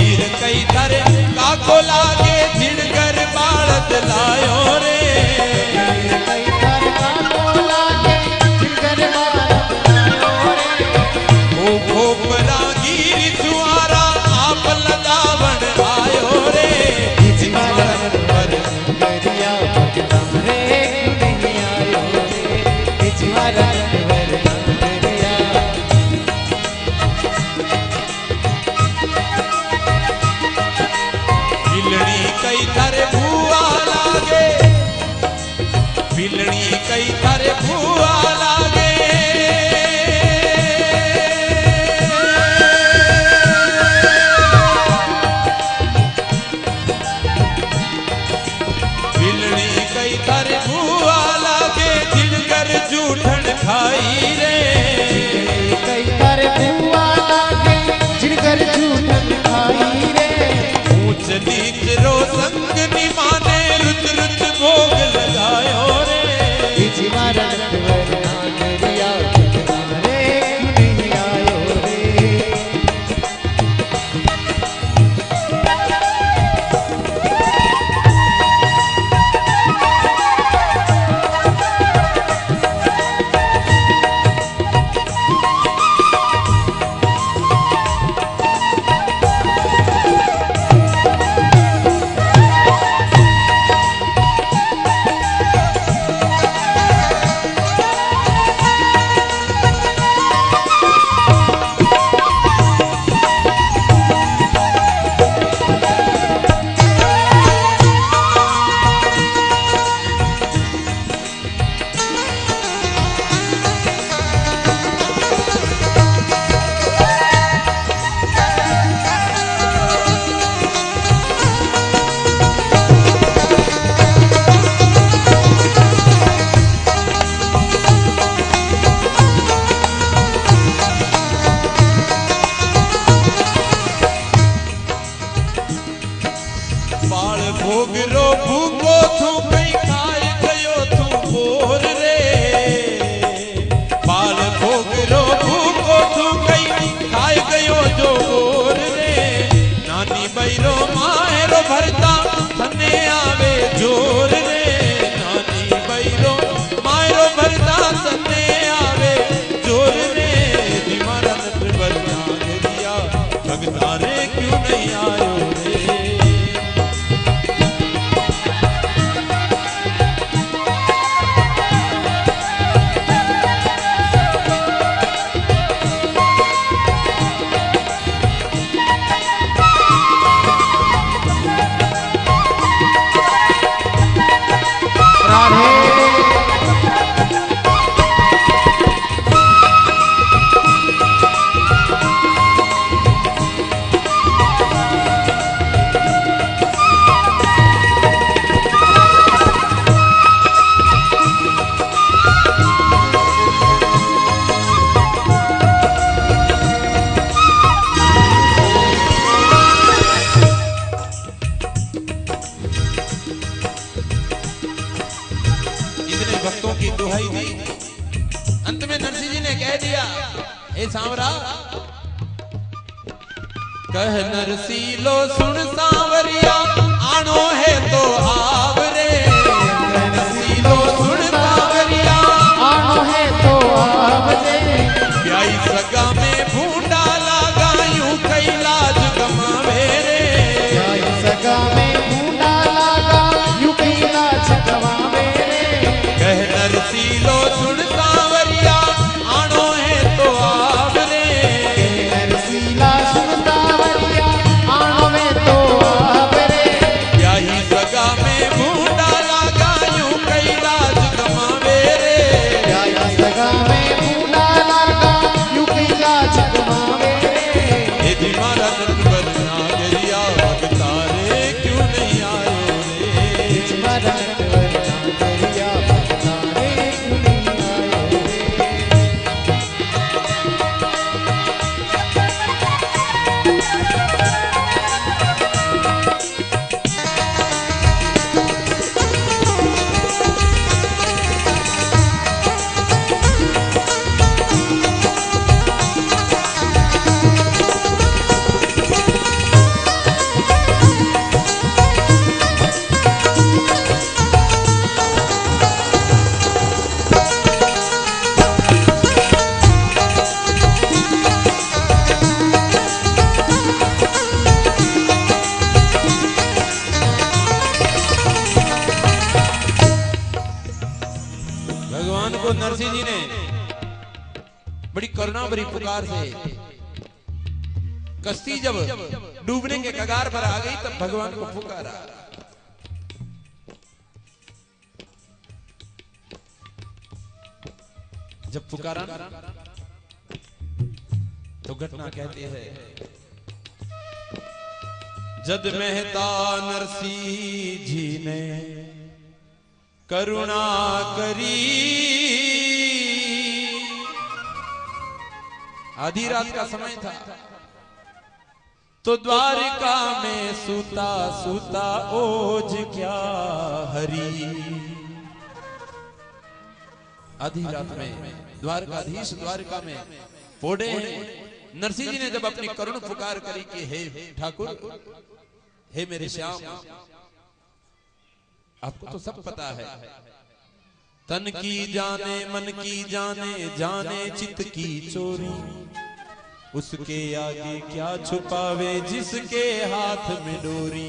वीर कई थारे काको लागे जिणगर बालत लायो रे कई थारे काको लागे जिणगर बालत लायो रे ओ खोपरा गिर सुआरा आप लगावण आयो रे जिमारा नटवर नगरिया भगतान रे नहीं आयो रे जिमारा नटवर नगरिया बिलड़ी कई थारे भुआ लागे बिलड़ी कई थारे भुआ लागे बिलड़ी कई थारे भुआ लागे जिणगर जूठन खाई रे कई थारे भुआ लागे जिणगर जूठन खाई रे ऊंच नीच रो संग निमाने रुच रुच भोग लगायो रे जिमारा नटवर नगरिया भगतान रे नहीं आयो रे बाल भोग रो भूखो थू कई खाए गयो थू बोर रे बाल भोग रो भूखो थू कई खाए गयो जो बोर रे नानी बैरो मायरो भरता थने आवे जोर रे नानी बैरो मायरो भरता थने आवे जोर रे जिमारा नटवर नगरिया भगतान रे क्यों नहीं आयो रे भक्तों की दुहाई दी अंत में नरसिंह जी ने कह दिया हे सांवरा कह नरसीलो सुन सांवरिया आनो है तो आवरे नरसीलो सुन सांवरिया आनो है तो आवरे ब्याई सगा में भूंडा लागा यूं कई लाज गमावे रे ब्याई सगा में भूंडा लागा यूं कई लाज गमावे रे कह नरसीलो सुन सांवरिया आनो है तो आवरे नरसीला सुन सांवरिया आनो है तो आवरे ब्याई सगा में भूंडा नरसिंह जी ने बड़ी करुणा भरी पुकार से कश्ती जब डूबने के कगार पर आ गई तब भगवान को पुकारा। जब पुकारा तो घटना कहती है, जद मेहता नरसिंह जी ने करुणा करी, आधी रात का समय था, तो द्वारिका में सूता सूता ओज क्या हरी। आधी रात में द्वारकाधीश द्वारिका में पोड़े नरसिंह जी ने जब अपनी करुण पुकार करी कि हे ठाकुर, हे मेरे श्याम, आपको तो सब पता है, तन की जाने मन की जाने, जाने चित्त की चोरी, उसके आगे क्या छुपावे जिसके हाथ में डोरी।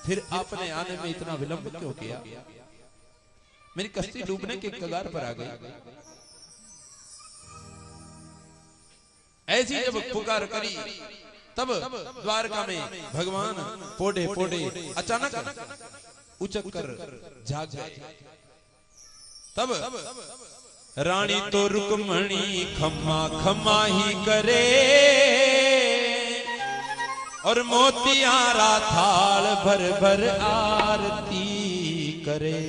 फिर आपने आने में इतना विलंब क्यों किया? मेरी कश्ती डूबने के कगार पर आ गई। ऐसी जब पुकार करी तब द्वारका में भगवान पोड़े पोड़े अचानक उचक कर जाग गए। तब रानी तो रुक्मणी खम्मा खम्मा ही करे, और मोतियारा थाल भर भर आरती करे।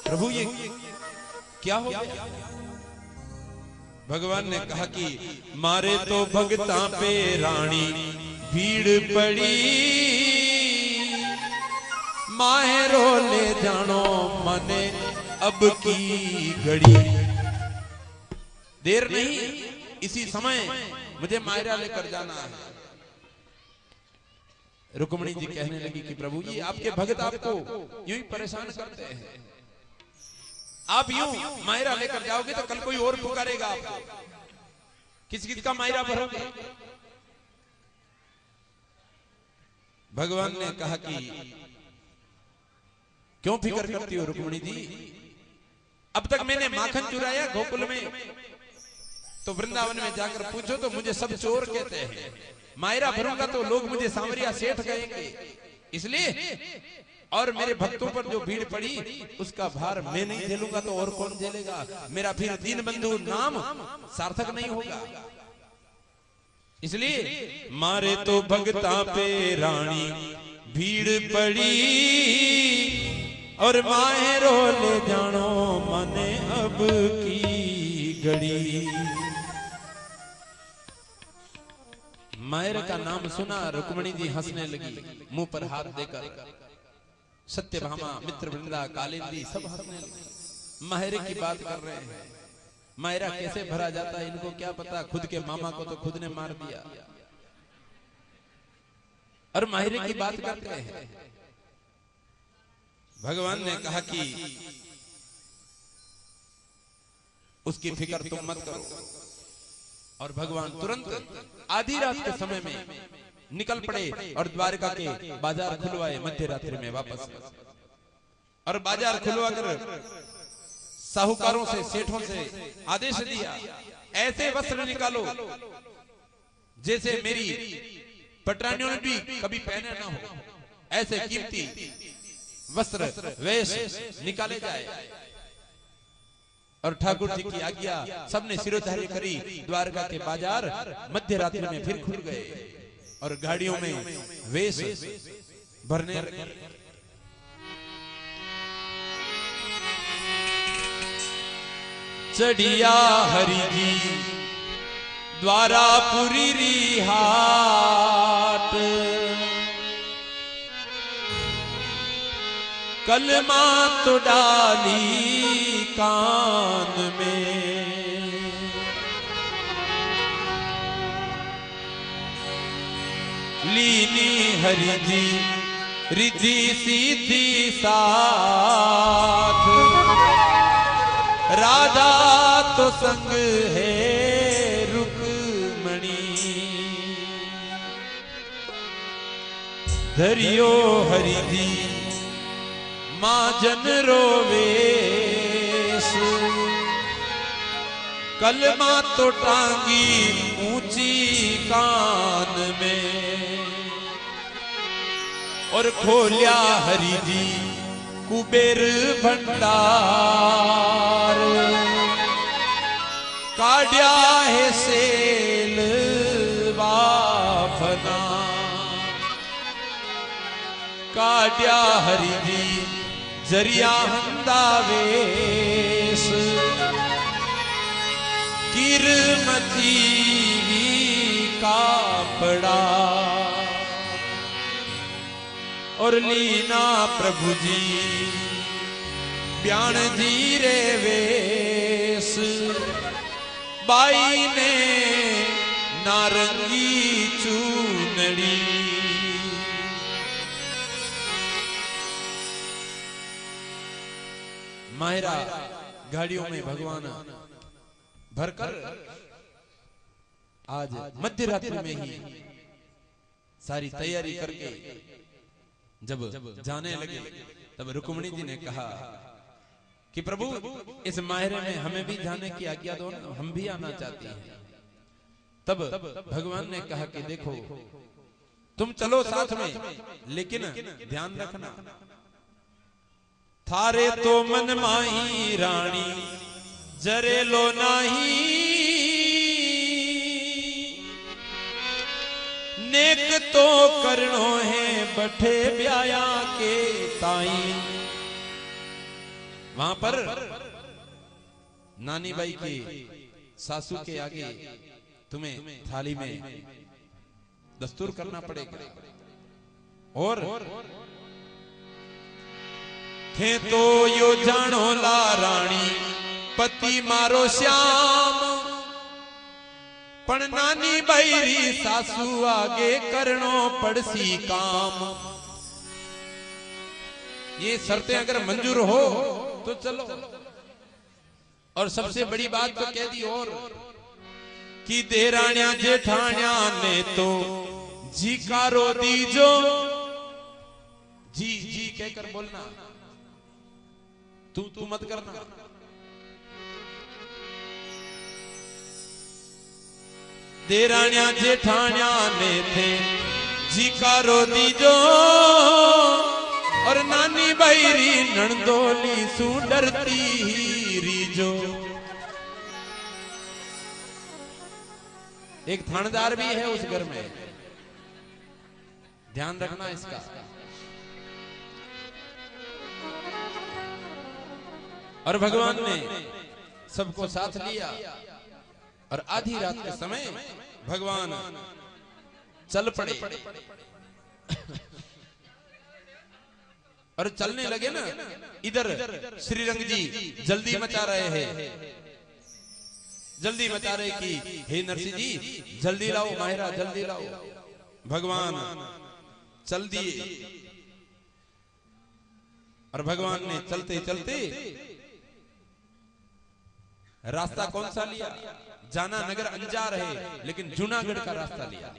प्रभु ये क्या हो गया? भगवान ने कहा कि मारे तो भगता पे रानी भीड़ पड़ी, माहे रो ले जानो मने अब की घड़ी। देर नहीं, इसी समय मुझे मायरा लेकर जाना है। रुक्मणी जी कहने लगी कि प्रभु जी, आपके भगत आपको यूं ही परेशान करते हैं, आप यूं मायरा लेकर जाओगे तो कल कोई और पुकारेगा आपको, किस किस का मायरा भरोगे? भगवान ने कहा कि क्यों फिक्र करती हो रुक्मणी जी, अब तक मैंने माखन चुराया गोकुल में, तो वृंदावन में जाकर पूछो तो मुझे सब चोर कहते हैं। मायरा भरूंगा तो लोग मुझे सांवरिया सेठ कहेंगे, इसलिए और मेरे भक्तों पर जो भीड़ पड़ी उसका भार मैं नहीं झेलूंगा तो और कौन झेलेगा? मेरा फिर दीनबंधु नाम सार्थक नहीं होगा। इसलिए मारे तो भगता पे रानी भीड़ पड़ी, और माहे रो ले जानो मने अब की घड़ी। मायर का नाम सुना रुक्मणी जी हंसने लगी, मुंह पर हाथ देकर। सत्यभामा, मित्रवृंदा, कालिंदी सब हंसने लगे। मायरे की बात कर रहे हैं। मायरा कैसे भरा जाता है इनको क्या पता, खुद के मामा को तो खुद ने मार दिया, और मायरे की बात करते हैं। भगवान ने कहा कि उसकी फिक्र तुम मत करो, और भगवान तुरंत आधी रात के समय में निकल पड़े और द्वारका के बाजार खुलवाए मध्य रात्रि में वापस। और बाजार खुलवा कर साहूकारों से, सेठों से आदेश दिया, ऐसे वस्त्र निकालो जैसे मेरी पटरानियों ने भी कभी पहने ना हो, ऐसे कीमती वस्त्र वेश निकाले जाए। और ठाकुर जी की आज्ञा सबने सिरोधार्य करी। द्वारका के बाजार मध्य रात्रि में फिर खुल गए और गाड़ियों में वेश भरने लगे। चढ़िया हरि जी द्वारापुरी री हाट, कलमा तो डाली कान में, लीनी हरि जी रिधि सीधी साथ, राधा तो संग है रुक्मणी, धरियो हरि जी माँ जन रोवेश, कलमा तो टांगी ऊंची कान में, और खोलिया हरि जी कुबेर भंडार, काढ़िया है सेल वाफना, काढ़िया हरि जी जरिया हंदावेश, किरमती कापड़ा, और लीना प्रभु जी ब्याण जी रे वेश, बाई ने नारंगी चूनड़ी, मायरा गाड़ियों में भगवान भरकर आज मध्य रात्रि में ही सारी तैयारी करके जब जाने लगे, तब रुक्मिणी जी ने कहा कि प्रभु इस मायरे में हमें भी जाने की आज्ञा दो ना, हम भी आना चाहते हैं। तब भगवान ने कहा कि देखो तुम चलो साथ में, लेकिन ध्यान रखना थारे तो मन माही रानी जरे लो नाही, नेक तो करनो है बठे ब्याया के ताई। वहां पर नानी बाई के सासू के आगे तुम्हें थाली में दस्तूर करना पड़ेगा, और थे तो यो जानो ला रानी पति मारो श्याम, पण नानी बैरी सासू आगे करनो पड़सी काम। ये शर्तें अगर मंजूर हो तो चलो। और सबसे बड़ी बात तो कह दी और कि देरानिया जेठानिया ने तो जीकारो दीजो, जी जी कहकर बोलना, तू मत करना। देरानिया जेठानिया ने थे जीकारो दीजो, और नानी बैरी नंदोली सू डरती ही रीजो। एक थानेदार भी है उस घर में, ध्यान रखना इसका। और भगवान ने सबको साथ लिया, और आधी रात के समय भगवान चल पड़े। और चलने लगे ना, इधर श्रीरंग जी जल्दी मचा रहे हैं, जल्दी मचा रहे कि हे नरसिंह जी जल्दी लाओ, माहिरा जल्दी लाओ। भगवान चल दिए, और भगवान ने चलते चलते रास्ता कौन सा लिया? जाना नगर अंजार है, लेकिन जूनागढ़ का रास्ता लिया।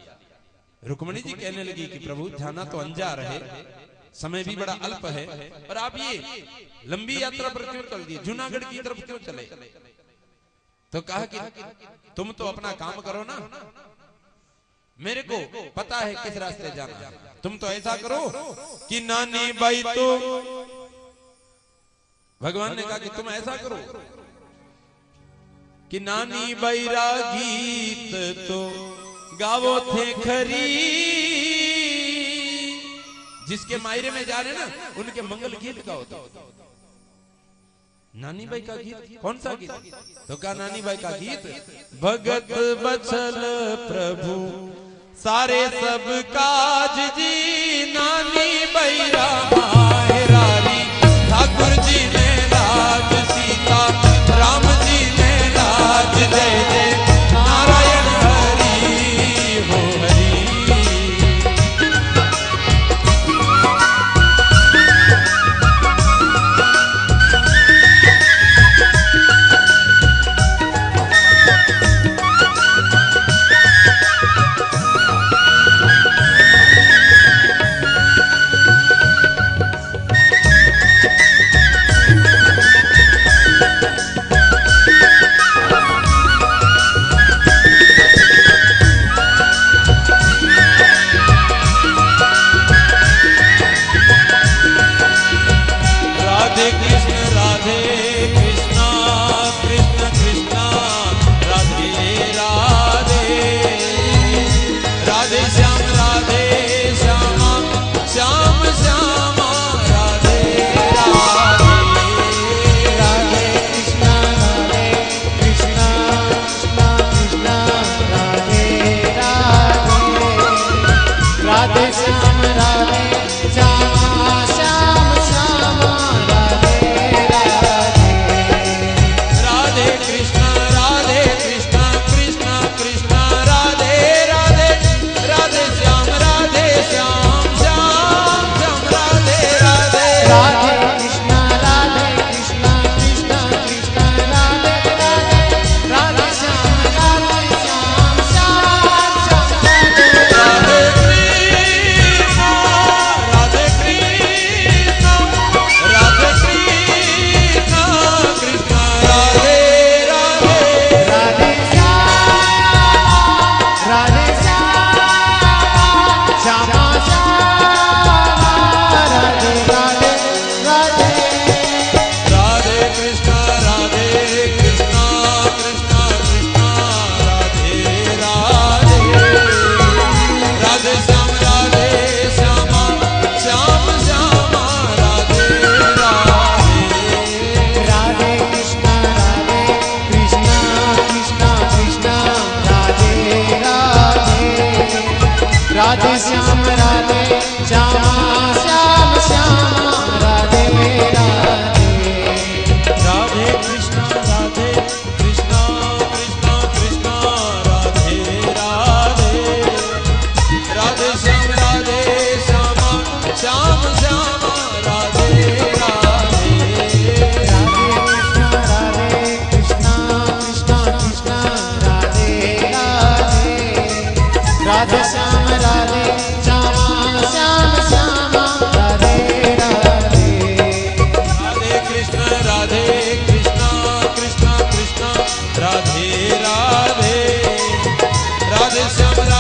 रुक्मिणी जी कहने लगी कि प्रभु जाना तो अंजार है, समय भी बड़ा अल्प है, और आप ये लंबी यात्रा पर क्यों चल दिए, जूनागढ़ की तरफ क्यों चले? तो कहा कि तुम तो अपना काम करो ना, मेरे को पता है किस रास्ते जाना है। तुम तो ऐसा करो कि नानी बाई तो, भगवान ने कहा कि तुम ऐसा करो कि नानी बैरा गीत तो गावो थे खरी। जिसके मायरे में जा रहे ना, उनके मंगल गीत गाओ। तो नानी बाई का गीत कौन सा गीत? तो कहा नानी बाई का गीत, भगत बचल प्रभु सारे सब काज जी, नानी बैरा मायरारी ठाकुर जी ने लाज, सीता राम जी ने लाज, जय जय नारायण हरि हो हरि। राधे श्याम श्यामा श्याम श्यामा राधे राधे। राधे कृष्णा कृष्णा कृष्णा कृष्णा राधे राधे। राधे श्यामा श्यामा श्यामा राधे राधे। राधे कृष्णा कृष्णा कृष्णा राधे राधे। राधे श्याम श्यामा श्याम श्यामा राधे राधे। राधे कृष्णा कृष्णा कृष्णा राधे राधे। राधे श्यामा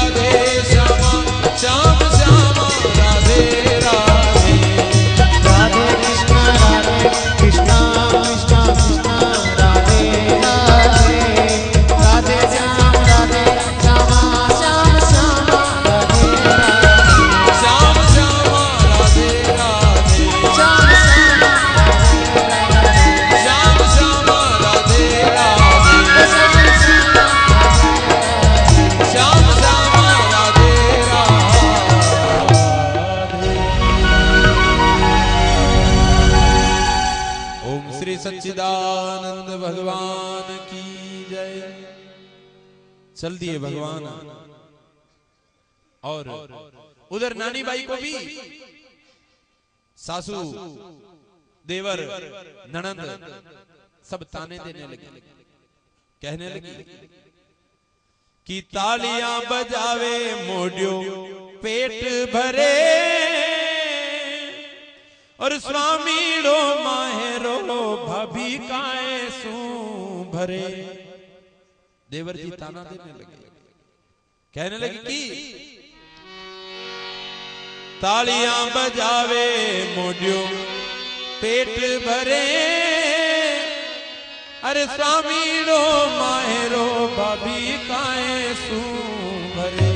श्यामा श्यामा राधे राधे। राधे कृष्णा कृष्णा कृष्णा राधे राधे। राधे श्याम श्यामा श्याम श्यामा राधे राधे। श्याम श्यामा राधे राधे। श्याम श्यामा श्याम श्यामा राधे राधे। श्याम श्यामा राधे राधे। ओम श्री सच्चिदानंद भगवान की जय। चल दिए भगवान। और उधर नानी बाई को भी सासू देवर ननंद सब ताने देने लगे, कहने लगी कि तालियां बजावे मोडियो पेट भरे और स्वामी रो माहेरो भाभी काए सू भरे। देवर जी ताना देने लगे, कहने लगे कि तालियां बजावे मोडियो पेट भरे अरे स्वामी रो माहेरो भाभी काए सू भरे।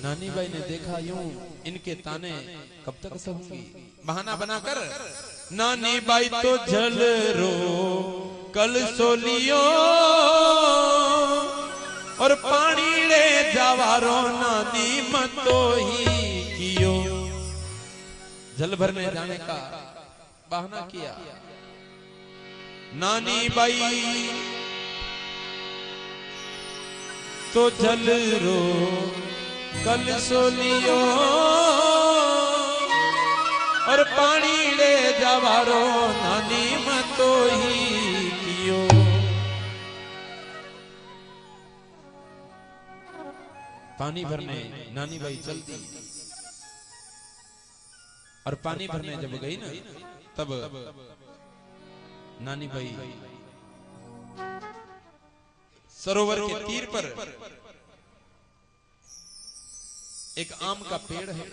नानी बाई ने देखा यूं इनके ताने कब तक सहूंगी, बहाना बनाकर नानी बाई तो जल रो कल सोलियो और पानी ले जावारो नानी मतो ही कियो। जल भरने जाने का बहाना किया। नानी बाई तो जल रो कल सोलियो और पानी ले जावारो नानी मतो ही कियो। पानी भरने नानी बाई चलती और पानी भरने जब गई ना तब नानी बाई सरोवर के तीर पर एक आम का पेड़ है,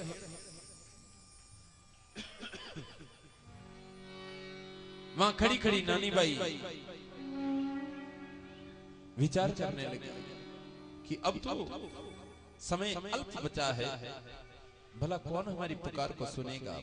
वहां खड़ी खड़ी नानी बाई विचार करने लगी कि अब तो समय अल्प बचा है, भला कौन हमारी पुकार को सुनेगा।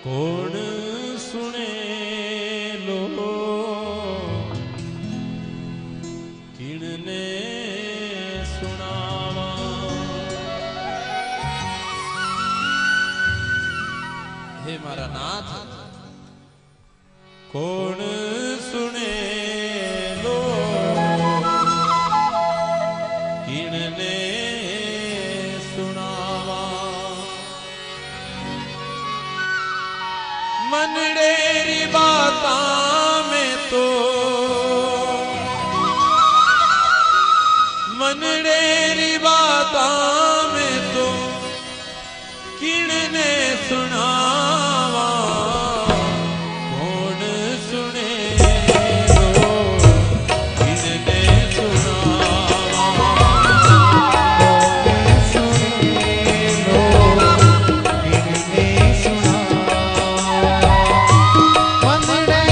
कौन सुने लो किणने सुनावा। हे मारा नाथ कौन सुने लो किणने सुनावा। मनडेरी बाता में तो मनडेरी बाता में तो किणने सुनावा। कौन सुने लो किणने सुनावा। मनडे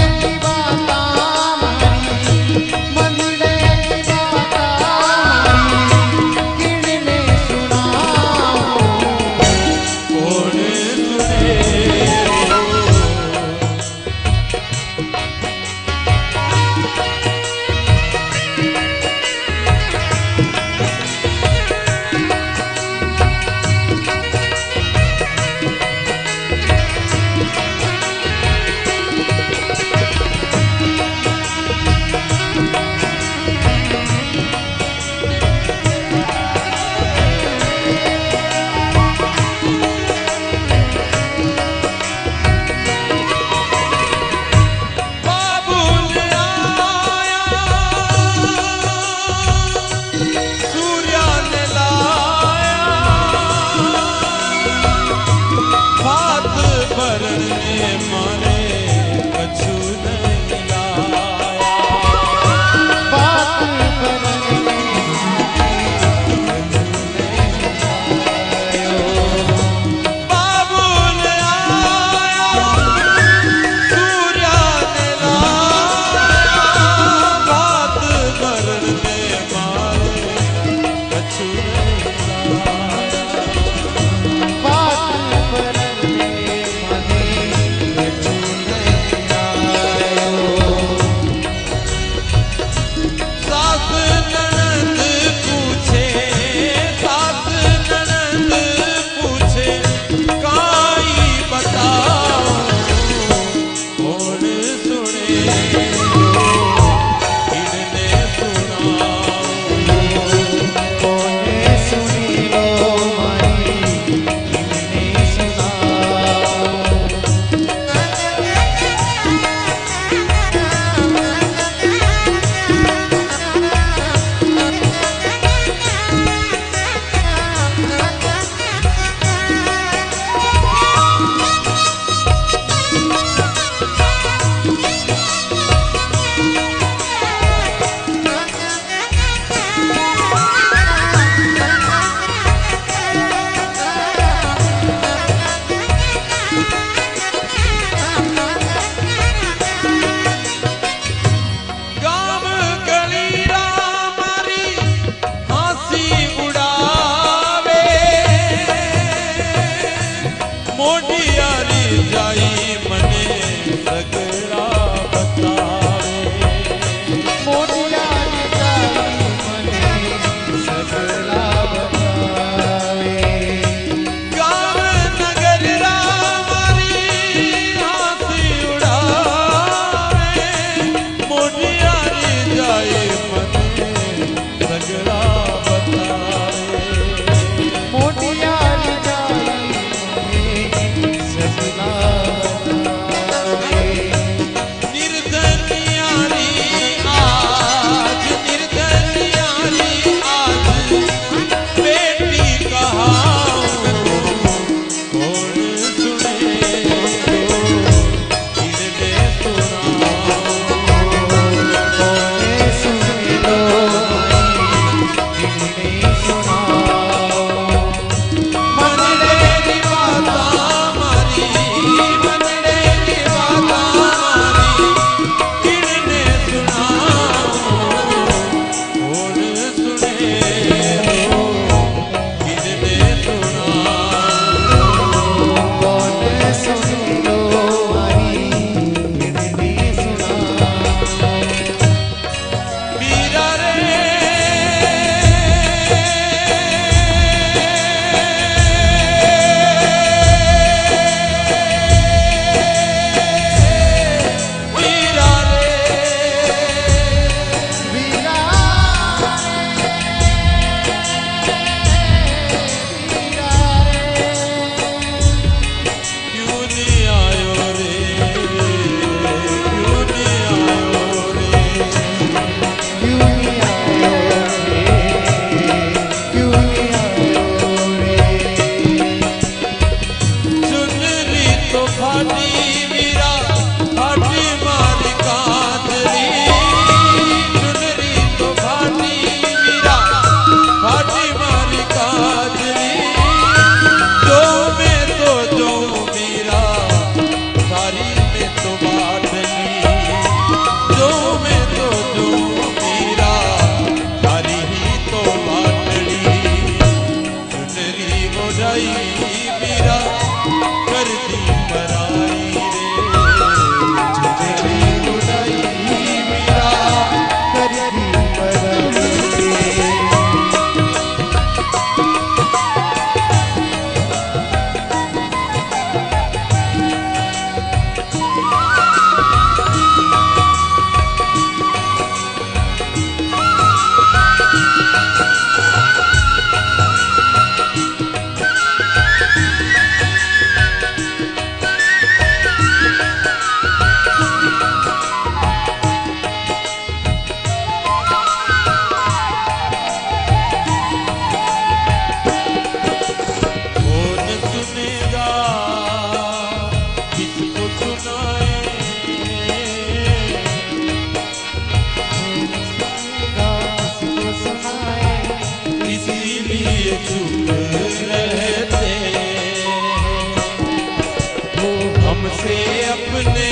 अपने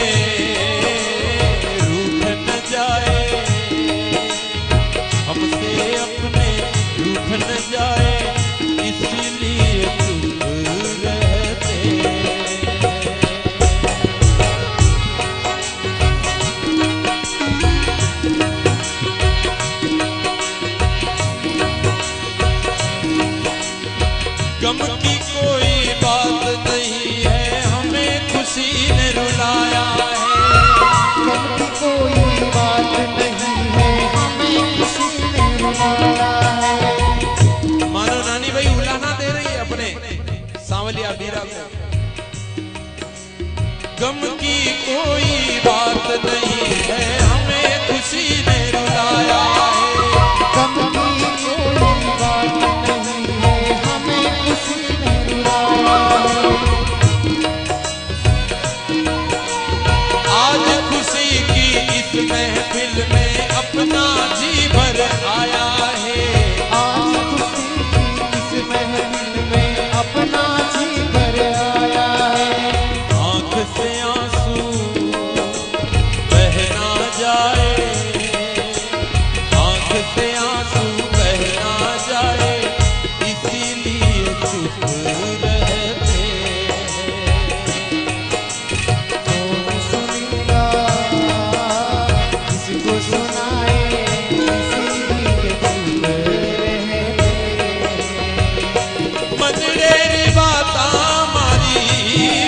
रूठ न जाए, हमसे अपने रूठ न जाए, इसलिए चुप रहते। गम की कोई बात नहीं है, हमें खुशी ने रुलाया है। गम की कोई बात नहीं है, हमें खुशी ने रुलाया है। मानो नानी भाई उलाहना दे रही है अपने सांवलिया बीरा को। गम की कोई बात नहीं है, हमें खुशी ने रुलाया है। गम की कोई बात नहीं है, हमें खुशी ने रुलाया है। आज खुशी की इस महफिल में अपना जी भर आया है। आज खुशी की इस महफिल में अपना जी भर आया है। आंख से आंसू बह ना जाए, आंख से आंसू बह ना जाए, इसीलिए चुप रहते हैं। कौन सुनेगा, किसको सुनाए, इसीलिए चुप रहते। मनडेरी बाता मारी,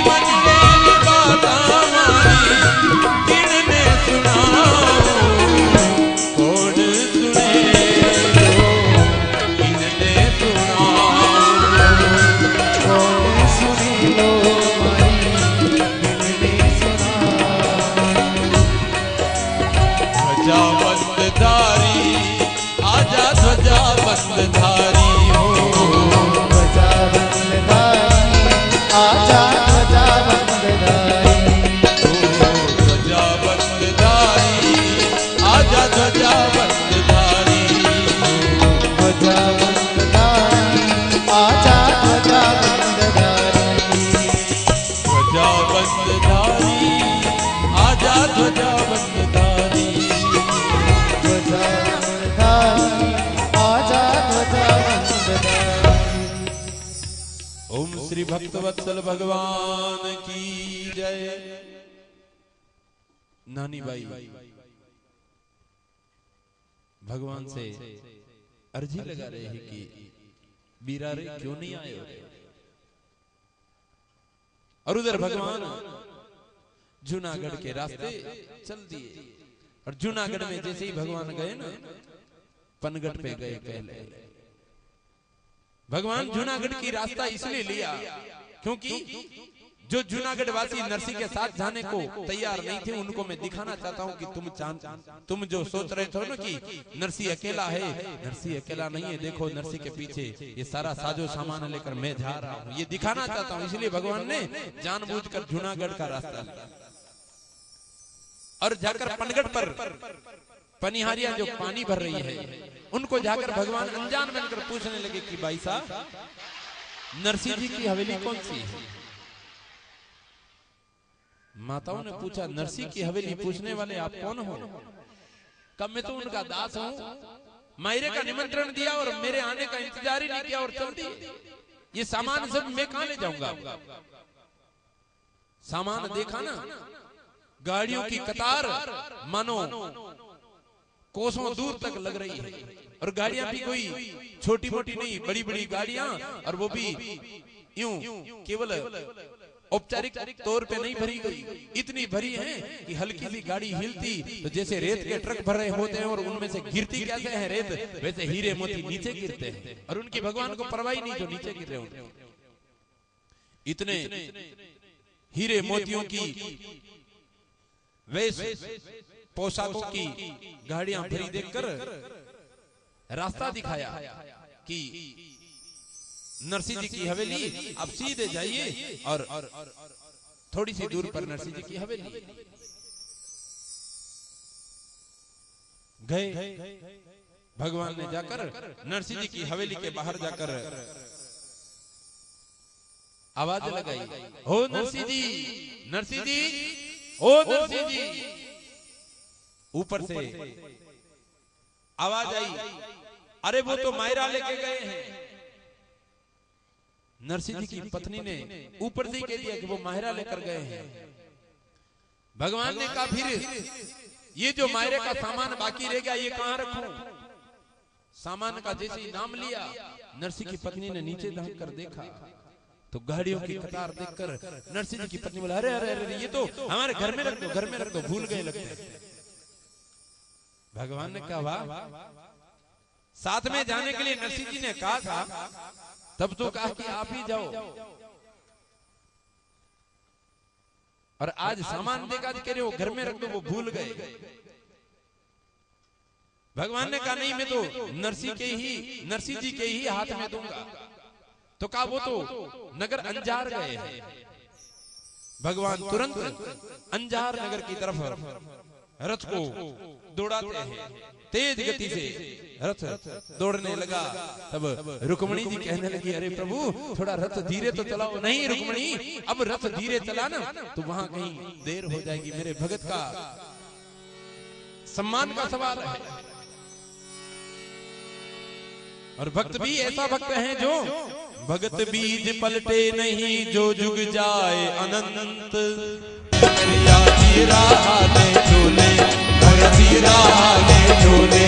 मनडेरी बाता मारी, किनने सुनाओ, कौन सुने जो, किनने सुनाओ। कौन सुने लो मारी, किसने सुना। ध्वजा बंदधारी, आजा ध्वजा बंदधारी हो। ध्वजा बंदधारी, आजा ध्वजा बंदधारी। ध्वजा बंदधारी, आजा ध्वजा बंदधारी। ध्वजा बंदधारी, आजा ध्वजा बंदधारी। ध्वजा बंदधारी, आजा ध्वजा बंदधारी। ध्वजा बंदधारी, आजा ध्वजा बंदधारी। ओम श्री भक्तवत्सल भगवान की जय। नानी बाई भगवान से अर्जी लगा रहे हैं कि बीरा रे क्यों नहीं आए हो? और उधर भगवान जूनागढ़ के रास्ते चल दिए। और जूनागढ़ में जैसे ही भगवान गए ना, पनगढ़ पे गए पहले। भगवान जूनागढ़ की रास्ता इसलिए लिया क्योंकि जो जूनागढ़ वासी नरसी के साथ जाने को तैयार नहीं थे, उनको मैं दिखाना चाहता हूं कि तुम जो सोच रहे थे ना कि नरसी अकेला है, नरसी अकेला नहीं है। देखो नरसी के पीछे ये सारा साजो सामान लेकर मैं जा रहा हूं, ये दिखाना चाहता हूं। इसलिए भगवान ने जानबूझकर जूनागढ़ का रास्ता लिया। और जाकर पनगढ़ पर पनिहारियां जो पानी भर रही है, उनको जाकर भगवान अनजान बनकर पूछने लगे कि भाई साहब, नरसिंह जी की हवेली कौन सी है? माताओं ने पूछा, नरसिंह की हवेली पूछने वाले आप कौन हो? कब मैं तो उनका दास हूं, मायरे का निमंत्रण दिया और मेरे आने का इंतजार ही नहीं किया और चल दिए। ये सामान सब मैं कहां ले जाऊंगा? सामान देखा ना, गाड़ियों की कतार मानो कोसों दूर तक लग रही है। और गाड़ियां भी कोई छोटी मोटी नहीं, बड़ी बड़ी गाड़ियां, और वो भी यूं केवल औपचारिक तौर पे नहीं भरी गई, इतनी भरी है कि हल्की सी गाड़ी हिलती तो जैसे रेत के ट्रक भर रहे होते हैं, और उनमें से गिरती कैसे है रेत, वैसे हीरे मोती नीचे गिरते हैं। और उनकी भगवान को परवाह नहीं जो नीचे गिर रहे होते। इतने हीरे मोतियों की वेश पोशाकों की गाड़ियां भरी देखकर रास्ता दिखाया कि नरसिंह जी की हवेली, आप सीधे जाइए और थोड़ी सी दूर पर नरसिंह जी की हवेली। गए भगवान ने जाकर नरसिंह जी की हवेली के बाहर जाकर आवाज लगाई, हो नरसिंह जी, नरसिंह जी, ओ नरसिंह जी, ऊपर से आवाज आई, अरे वो तो मायरा लेके गए हैं। नरसिंह जी की पत्नी ने ऊपर से ही कह दिया कि वो मायरा लेकर गए हैं। भगवान ने कहा फिर ये जो मायरे का सामान बाकी रह गया ये कहां रखूं? सामान का जैसे ही नाम लिया, नरसिंह की पत्नी ने नीचे झांक कर देखा तो गाड़ियों की कतार देखकर नरसिंह जी की पत्नी बोला, अरे अरे अरे ये तो हमारे घर में रख दो, घर में रख दो, भूल गए लगते हैं। भगवान ने कहा वाह, साथ में जाने के लिए नरसिंह जी ने कहा था, तब तो कहा कि आप ही जाओ, और आज सामान देगा कह रहे हो घर में रख दो, वो भूल गए। भगवान ने कहा नहीं, मैं तो नरसिंह जी के ही हाथ में दूंगा। तो कहा वो तो नगर अंजार गए हैं। भगवान तुरंत अंजार नगर की तरफ रथ को दौड़ाते हैं, तेज गति से रथ दौड़ने लगा। तब रुक्मणी जी कहने लगी, अरे प्रभु थोड़ा रथ धीरे तो चलाओ। नहीं रुक्मणी, अब रथ धीरे चलाना तो वहां कहीं देर हो जाएगी, मेरे भगत का सम्मान का सवाल है। और भक्त भी ऐसा भक्त है जो भगत बीज पलटे नहीं, जो जुग जाए अनंत। झोले झोले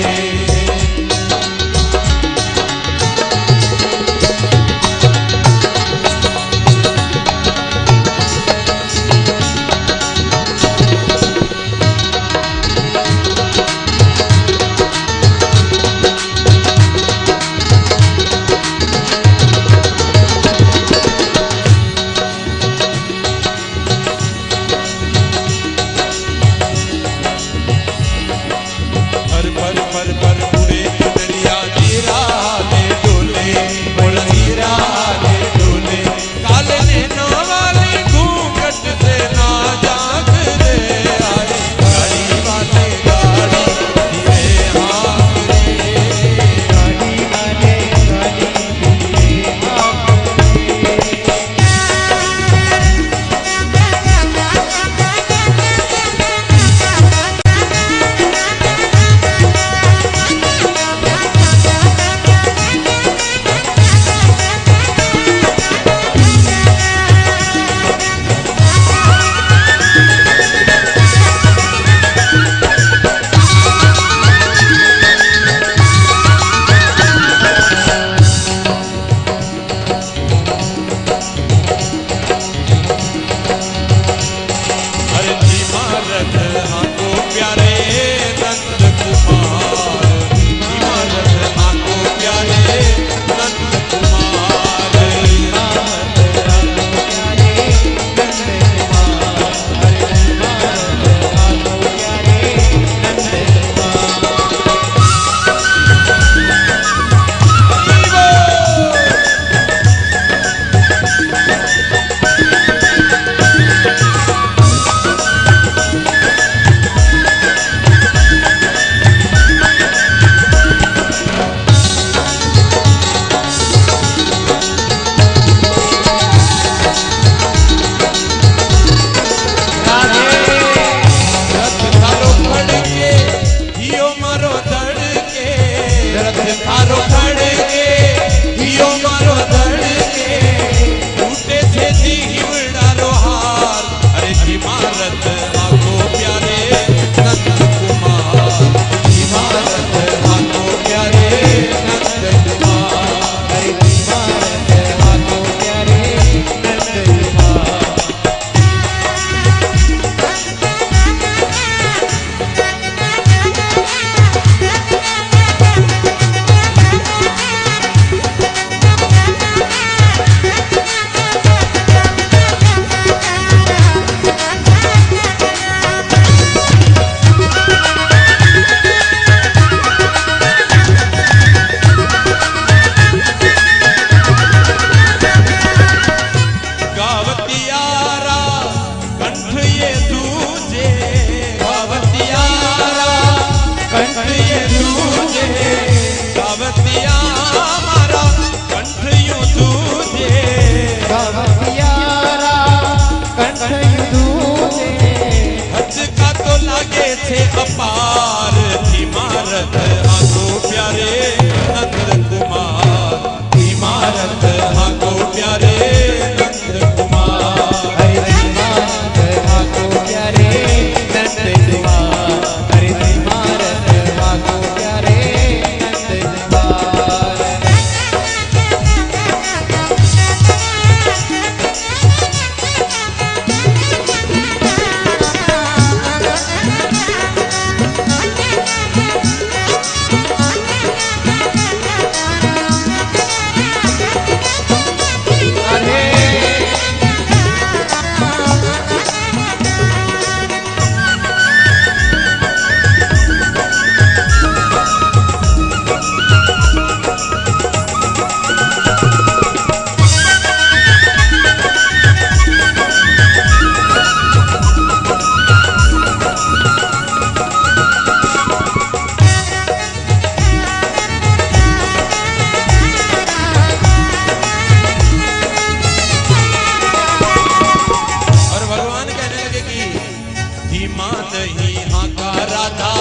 नहीं हाँ का राधा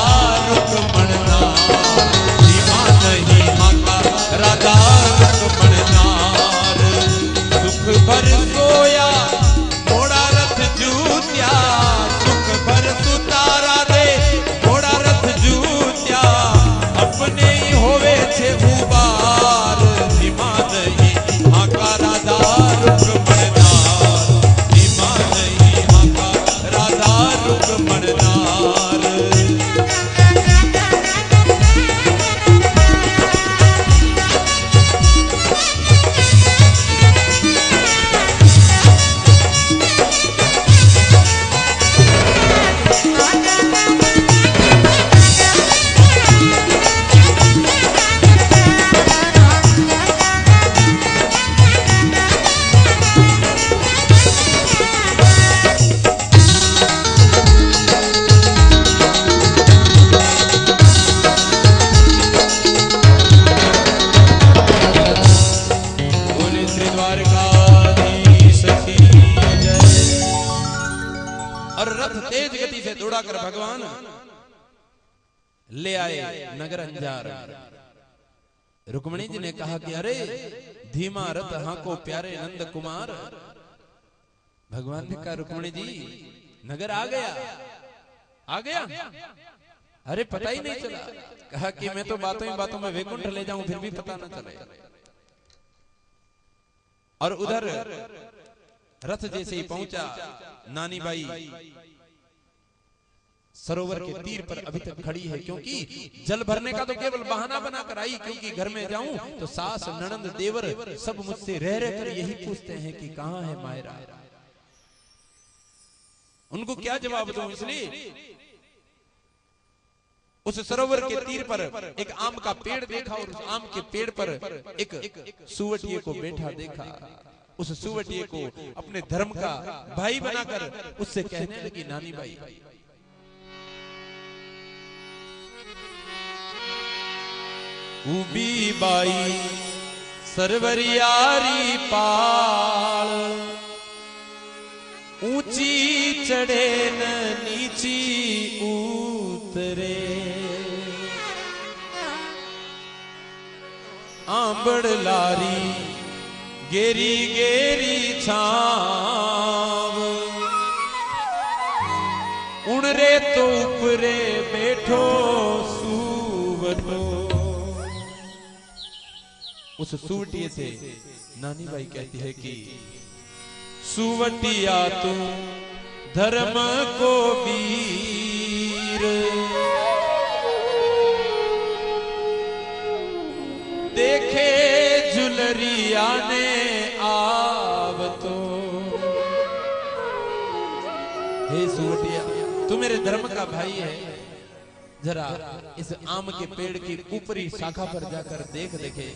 रुक्मण नार, धीमा नहीं हाँ का राधा रुक्मण नार। सुख भर सोया घोड़ा रथ जूत्या, सुख भर सुतारा दे घोड़ा रथ जूत्या, अपने ही होवे छे उबार। धीमा नहीं हाँ का राधा रुक्मण नार, धीमा नहीं हाँ का राधा रुक्मण नार। और रथ तेज गति से दौड़ाकर भगवान ले आए नगर अंजार। रुक्मिणी जी ने कहा कि अरे धीमा रथ हाको प्यारे नंद कुमार। भगवान ने कहा रुक्मिणी जी नगर आ गया, आ गया? अरे पता ही नहीं चला। कहा कि मैं तो बातों ही बातों में वैकुंठ ले जाऊं फिर भी पता न चले। और उधर रथ जैसे ही पहुंचा, नानी बाई सरोवर के तीर पर अभी तक खड़ी है, क्योंकि जल भरने का तो केवल बहाना बनाकर आई, क्योंकि घर में जाऊं तो सास ननंद देवर सब मुझसे रह रहकर यही पूछते हैं कि कहां है मायरा। उनको क्या जवाब दूं, इसलिए उस सरोवर के तीर पर एक आम का पेड़ देखा और उस आम के पेड़ पर एक सुवटिये को बैठा देखा। उस सुवटिये को अपने धर्म का भाई बनाकर उससे कहने लगी नानी बाई उबी बाई सरवरियारी पाल, ऊंची चढ़े न नीची उतरे, आंबड़ लारी गेरी गेरी छाव, उड़रे तो ऊपरे बैठो सुवटो। उस सुवटिये से नानी बाई कहती है कि सुवटिया तू धर्म को वीर, देखे झुलरिया ने आव तो। हे सुवटिया तू मेरे धर्म का भाई है, जरा इस आम के पेड़ की ऊपरी शाखा पर जाकर देख देखे,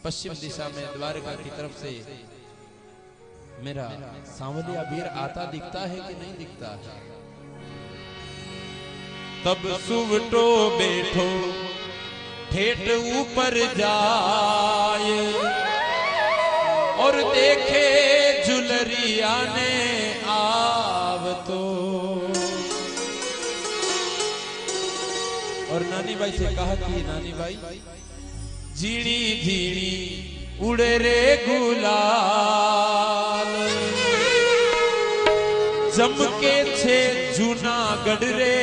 पश्चिम दिशा में द्वारका की तरफ से मेरा सांवलिया वीर आता दिखता है कि नहीं दिखता है। तब सुवटो बैठो ठेठ ऊपर जाए, और देखे झुलरिया ने आव तो। और नानी बाई से कहा कि नानी बाई झीणी झीणी उड़े रे गुलाल, जमके छे जूनागढ़ रे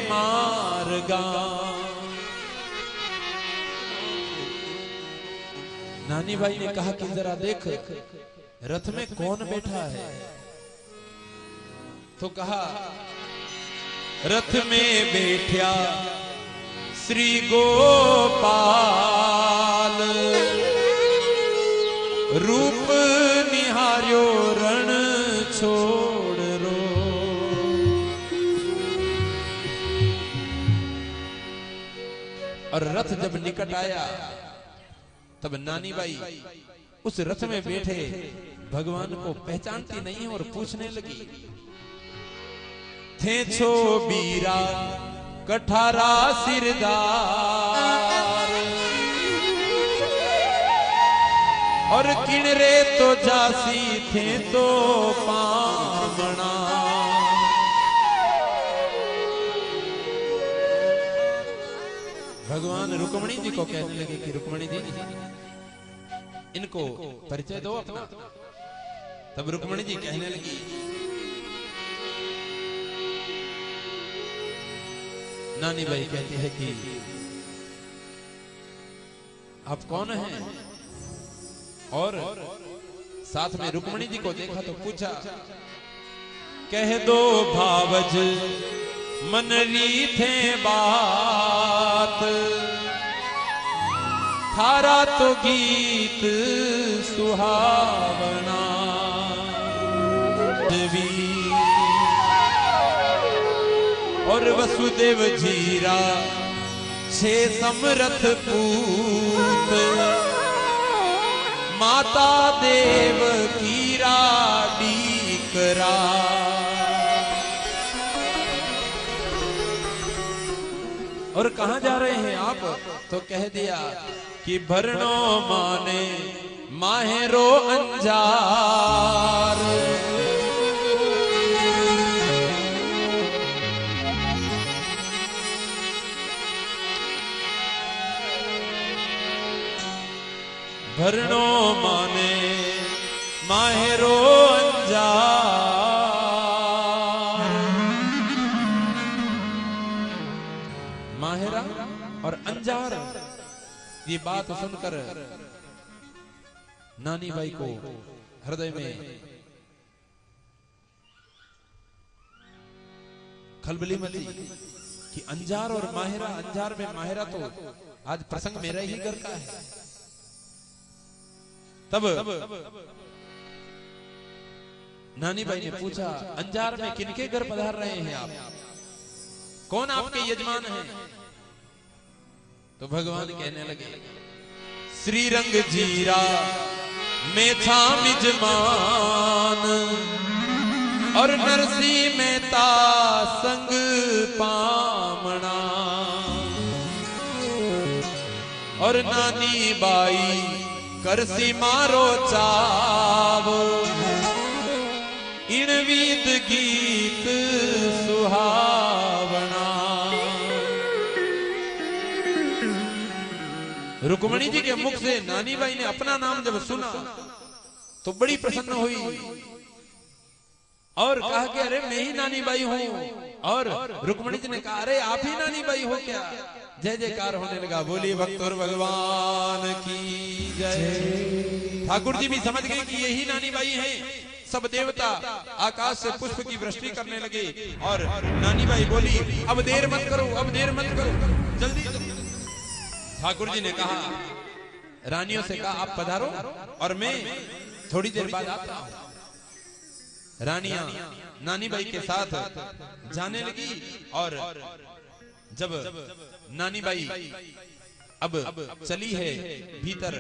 मारगा। नानी बाई ने कहा कि जरा देख रथ में कौन बैठा है। तो कहा रथ में बैठा श्री गोपाल, रूप निहार्यो रण छोड़ रो। और रथ जब निकट आया तब नानी बाई उस रथ में बैठे भगवान को पहचानती नहीं और पूछने लगी, थे छो बीरा कठारा सिरदार, और किणरे तो जासी थे तो पामणा। भगवान रुक्मणी जी को कहने लगे कि रुक्मणी जी इनको परिचय दो अपना। तब रुक्मणी जी कहने लगी, नानी बाई कहती है कि आप कौन हैं? और साथ में रुक्मणी जी को देखा तो पूछा, कह दो भावज मन रीथे बात, थारा तो गीत सुहावना। और वसुदेव जीरा छे समरथ पूत, माता देव कीरा डीकरा। और कहां जा रहे हैं आप? तो कह दिया कि भरनो माने माहेरो अंजार, भरनो माने माहेरो अंजार। माहेरा और अंजार, ये बात सुनकर नानी बाई को हृदय में खलबली मची कि अंजार और माहेरा, अंजार में माहेरा तो आज प्रसंग मेरा ही घर का है। तब नानी बाई ने पूछा, अंजार में किनके घर पधार रहे हैं आप? कौन आपके यजमान हैं? तो भगवान कहने लगे, श्रीरंग जीरा में था मिजमान, और नरसी मेहता संग पामणा। और नानी बाई करसी मारो चाव, इन वीत गीत सुहावना। रुक्मणी जी के मुख से नानी बाई ने अपना नाम जब सुना तो बड़ी प्रसन्न हुई और कहा कि अरे मैं ही नानी बाई हूँ। और रुक्मणी जी ने कहा, अरे आप ही नानी बाई हो क्या? जय जयकार होने लगा। बोलिए भक्तों भगवान की जय। ठाकुर जी भी समझ गए कि यही नानी बाई हैं। सब देवता आकाश से पुष्प की वृष्टि करने लगे और नानी बाई बोली, अब देर मत करो, अब देर मत करो, जल्दी। ठाकुर जी ने कहा, रानियों से कहा, आप पधारो और मैं थोड़ी देर बाद आता हूं। रानियां नानी बाई के साथ जाने लगी और जब नानी बाई अब चली है भीतर,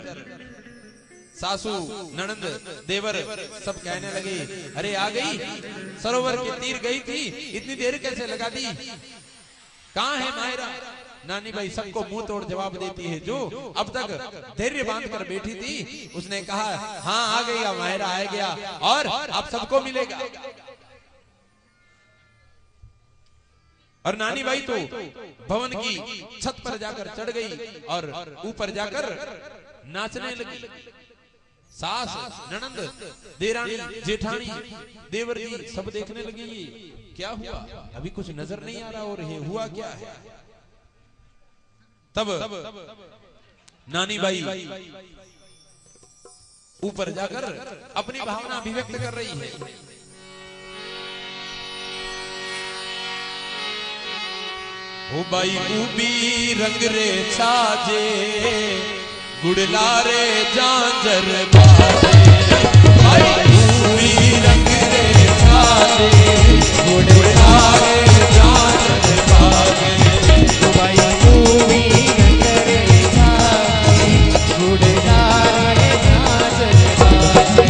सासू ननंद देवर सब कहने लगे, अरे आ गई, सरोवर के तीर गई थी, इतनी देर कैसे लगा दी? कहां है मायरा? नानी बाई सबको मुंह तोड़ जवाब देती है। जो अब तक धैर्य बांध कर बैठी थी उसने कहा, हाँ आ गया, मायरा आ गया और अब सबको मिलेगा। और नानी बाई तो भवन की छत पर जाकर चढ़ गई और ऊपर जाकर नाचने लगी। सास ननंद देरानी जेठानी देवर जी सब देखने लगी, क्या हुआ? अभी कुछ नजर नहीं आ रहा और ये हुआ क्या है? तब नानी बाई ऊपर जाकर अपनी भावना अभिव्यक्त कर रही है। ओ बाई उबी रंग रे छाजे, गुड़लारे जांजर बाजे। बाई उबी रंग रे छाजे, गुड़लारे जांजर बाजे। बाई उबी रंग रे छाजे, गुड़लारे जांजर बाजे।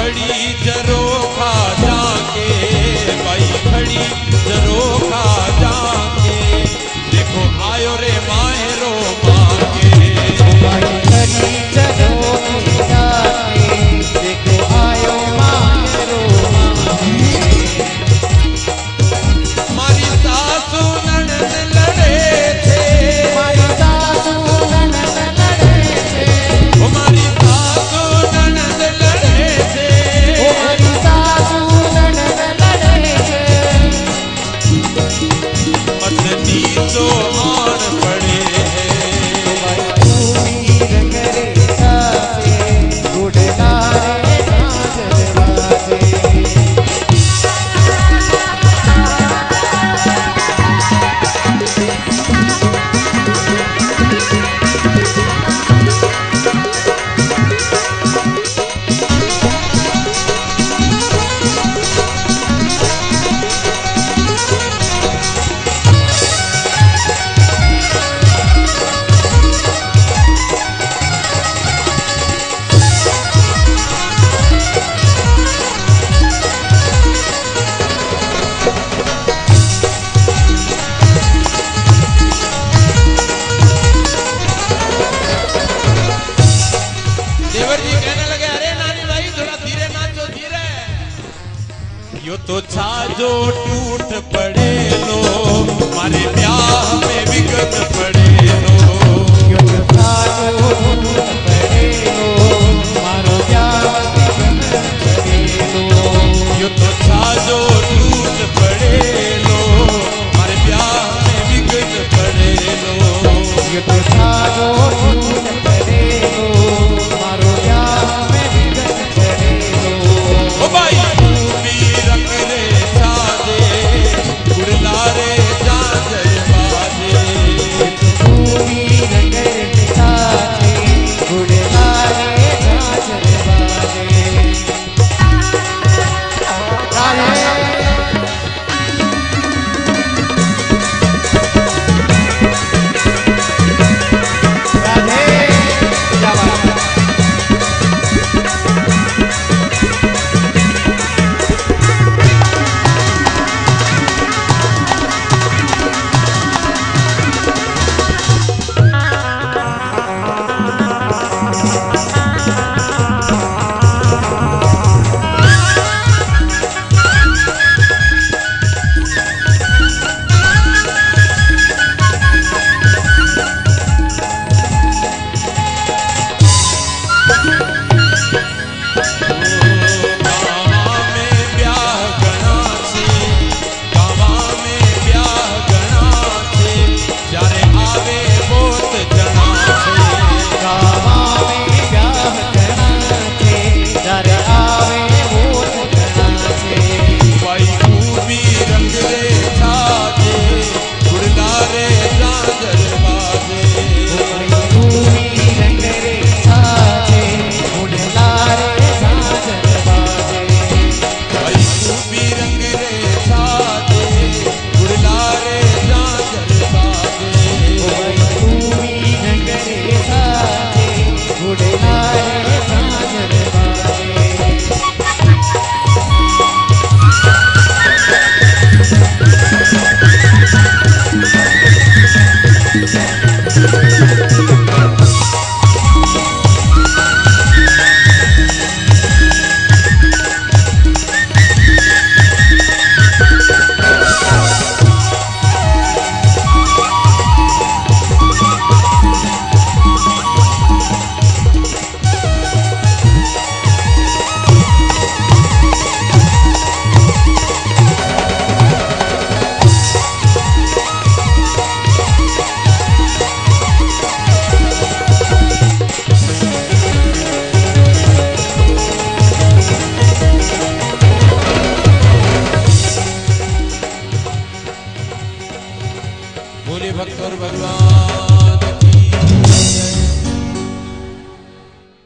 खड़ी जरोखा जाके, बाई खड़ी जरोखा जाके, देखो आयो रे मायरो मांगे। बाई खड़ी जरोखा जाके, देखो आयो मायरो मांगे। मारी सासू ननद लड़े थे, मारी सासू ननद लड़े थे, ओ मारी सासू ननद लड़े थे, ओ मारी सासू ननद लड़े थे। पत्नी तो आन पड़े हैं, वीर करे सासे, गुड़लारे झांझर बाजे। देवर जी कहने लगे, अरे नानी भाई थोड़ा धीरे नाचो, धीरे। यो तो छाजो टूट पड़े लो, मारे ब्याह में विघ्न पड़े लो। यो तो छाजो टूट पड़े लो, मारो ब्याह विघ्न पड़े लो। यो तो छाजो टूट पड़े लो, मारे ब्याह में विघ्न पड़े लो। यो तो छाजो टूट पड़े लो, मारो ब्याह में विघ्न पड़े लो। ओ भाई भूमि रंग रे साजे, गुड़ला रे झांझर बाजे। भूमि रंग साजे, गुड़लारे झांझर बाजे। राधे क्या बात है। गावा में ब्याह गणा छे, गावा में ब्याह गणा छे, जारे आवे बहुत जना छे। गावा में ब्याह गणा छे, जरे आवे वोट गणा छे। भाई भूमि रंग रे साजे, गुड़ला रे झांझर बाजे। भूमि रंग रे साजे, गुड़लारे झांझर बाजे। भाई भूमि रंग रे साजे, गुड़ला रे झांझर बाजे। भूमि रंग रे साजे, गुड़लारे झांझर बाजे। बोले भक्त और भगवान की जय।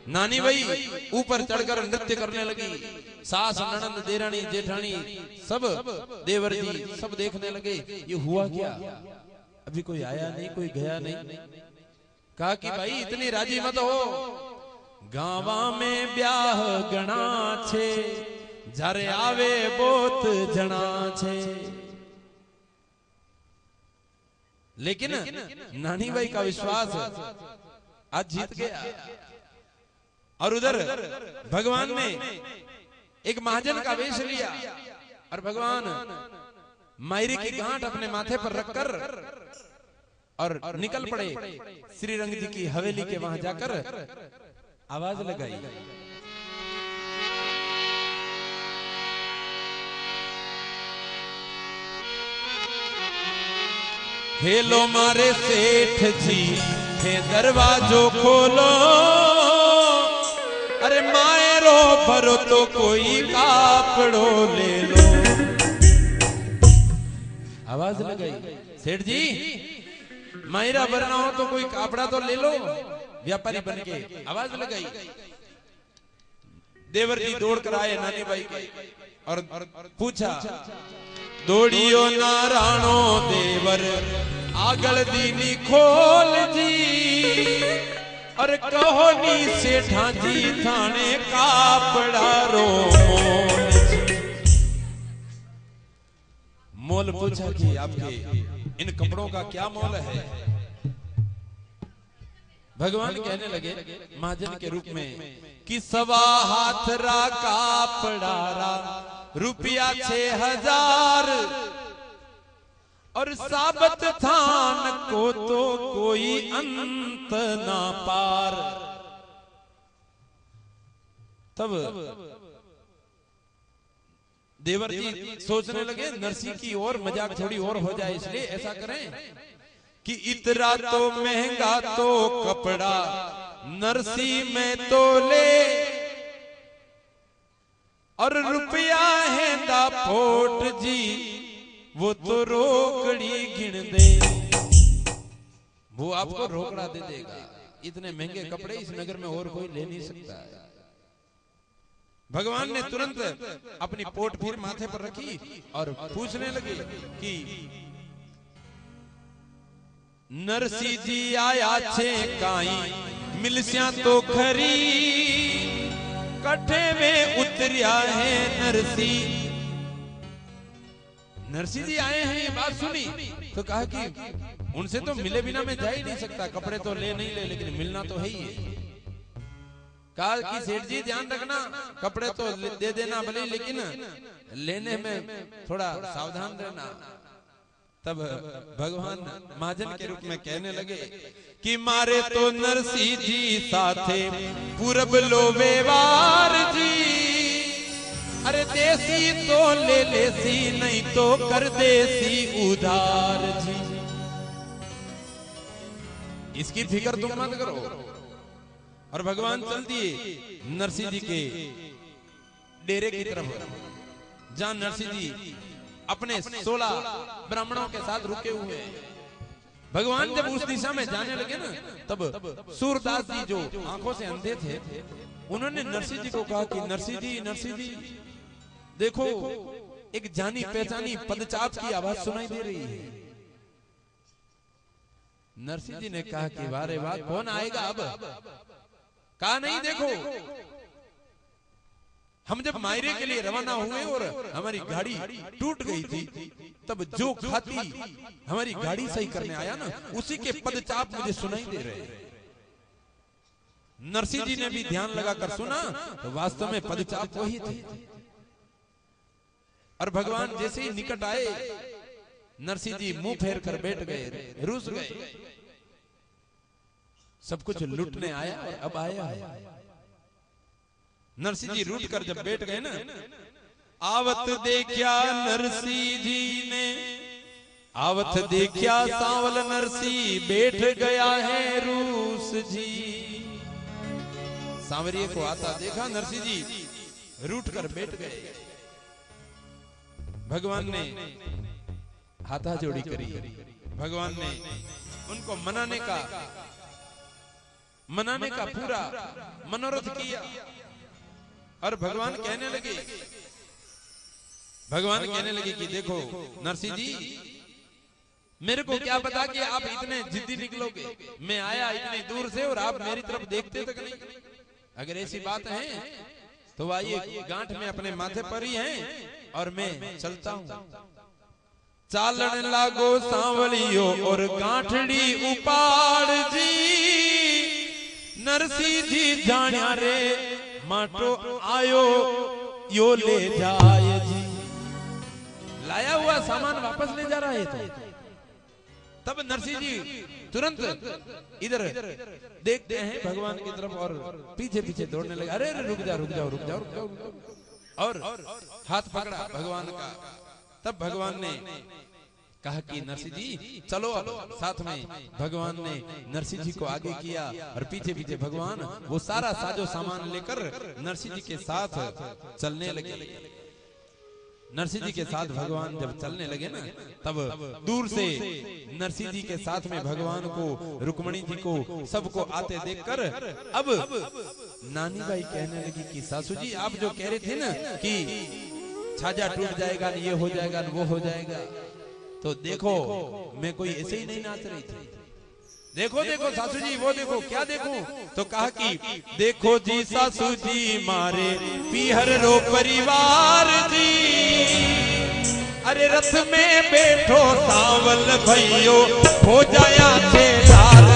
नानी भाई ऊपर चढ़कर नृत्य करने लगी। सास ननद देरानी जेठानी सब देवर जी सब देखने लगे ये हुआ क्या, अभी कोई आया नहीं कोई गया नहीं। कहा कि भाई इतनी राजी मत हो, गावा में ब्याह गणा छे जारे आवे बोत जना छे। लेकिन नानी बाई का विश्वास आज जीत गया। और उधर भगवान ने एक महाजन का वेश लिया और भगवान मायरे की गांठ अपने माथे पर रखकर और निकल पड़े श्री रंग जी की हवेली के वहां जाकर आवाज लगाई। हेलो मारे सेठ जी हे दरवाजो खोलो, अरे मायरो भरो तो कोई कापड़ो ले लो। आवाज लगाई, सेठ जी मायरा भरना हो तो कोई कापड़ा तो ले लो। व्यापारी बन के आवाज लगाई। देवर जी दौड़ कर आए नानी बाई के और पूछा, दौड़ियो नारायणो देवर आगल दीनी खोल जी, और कहो नी सेठा जी थाने कापड़ा रो मोल जी। मोल पूछा कि आपके इन कपड़ों का क्या मोल है। भगवान कहने लगे महाजन के रूप में कि 1.25 हाथ रा कापड़ा रा रुपया 6000, और साबत थान को तो कोई अंत ना पार। तब देवर जी सोचने लगे नरसी की और मजाक थोड़ी और हो जाए, इसलिए ऐसा करें कि इतना तो महंगा तो कपड़ा नरसी में तो ले, और रुपया है दा फोट जी वो तो रोकड़ी गिन दे। वो आपको रोकड़ा दे देगा। इतने महंगे कपड़े इस नगर में और कोई ले नहीं सकता है। भगवान ने तुरंत अपनी पोट फिर माथे पर रखी और पूछने लगे कि नरसी जी आया छे काई मिलस्या तो खरी, कट्ठे में उतरिया है नरसी। नरसी जी आए हैं, ये बात सुनी तो कहा कि उनसे तो मिले बिना मैं जा ही नहीं सकता। कपड़े तो ले नहीं ले, लेकिन मिलना तो है ही है। कहा कि सेठ जी ध्यान रखना, कपड़े तो दे देना भले, लेकिन लेने में थोड़ा सावधान रहना। तब भगवान महाजन के रूप में कहने लगे कि मारे तो नरसी जी साथे पूरब लो व्यवहार जी, अरे देसी तो ले लेसी नहीं तो कर देसी उधार जी। इसकी फिक्र तुम मत करो। और भगवान चल दिए नरसी जी के डेरे की तरफ, जहां नरसी जी अपने 16 ब्राह्मणों के साथ रुके हुए हैं। भगवान जब उस दिशा में जाने लगे ना, तब सूरदास जी जो आंखों से अंधे थे, उन्होंने नरसी जी को कहा कि नरसी जी देखो, एक जानी पहचानी पदचाप की आवाज सुनाई दे रही है। नरसी जी ने कहा कि वारे वाह, कौन आएगा अब? कहा नहीं, देखो हम जब मायरे के लिए रवाना हुए और हमारी गाड़ी टूट गई थी, तब जो खाती हमारी गाड़ी सही करने आया ना, उसी के पदचाप मुझे सुनाई दे रहे हैं। नरसी जी ने भी ध्यान लगाकर सुना तो वास्तव में पदचाप वही थे। और भगवान जैसे ही निकट आए, नरसी जी मुंह फेर कर बैठ गए, रूस गए। सब कुछ लूटने आया और अब आया है। नरसी जी रूठ कर जब बैठ गए ना, आवत देखा नरसी जी ने, आवत देखा सांवल नरसी बैठ गया है रूस जी। सांवरिये को आता देखा, नरसी जी रूठ कर बैठ गए। भगवान ने हाथा जोड़ी करी। भगवान ने उनको मनाने का पूरा मनोरथ किया। और भगवान कहने लगे कि देखो नरसी जी, मेरे को क्या पता कि आप इतने जिद्दी निकलोगे। मैं आया इतनी दूर से और आप मेरी तरफ देखते तक नहीं। अगर ऐसी बात है तो आइए गांठ में अपने माथे पर ही हैं और मैं चलता हूं। चालन लागो सांवलियो और गांठड़ी उपाड़ जी, नरसिंह जी जाण्या रे माटो आयो यो ले जाए जी। लाया हुआ सामान वापस ले जा रहा है तो तब नरसिंह जी तुरंत इधर देखते हैं भगवान की तरफ और पीछे पीछे दौड़ने लगे। अरे अरे रुक जाओ रुक जाओ रुक जाओ रुक जाओ, और हाथ पकड़ा भगवान का। तब भगवान ने कहा कि नरसिंह जी चलो अब साथ में। भगवान ने नरसिंह जी को आगे किया और पीछे पीछे भगवान वो सारा साजो सामान लेकर नरसिंह जी के साथ चलने लगे। नरसिंह जी के साथ भगवान जब चलने लगे ना, तब दूर से नरसिंह जी के साथ में भगवान को, रुक्मणी जी को, सबको आते देखकर अब नानी बाई कहने लगी कि सासू जी आप जो कह रहे थे ना कि छाजा टूट जाएगा, ये हो जाएगा, वो हो जाएगा, तो देखो मैं कोई ऐसे ही नहीं नाच रही थी। देखो देखो सासू जी, वो देखो। क्या देखो? तो कहा कि देखो जी सासू जी मारे पीहर रो परिवार जी, अरे रथ में बैठो सावल भैयो हो जाया छेदार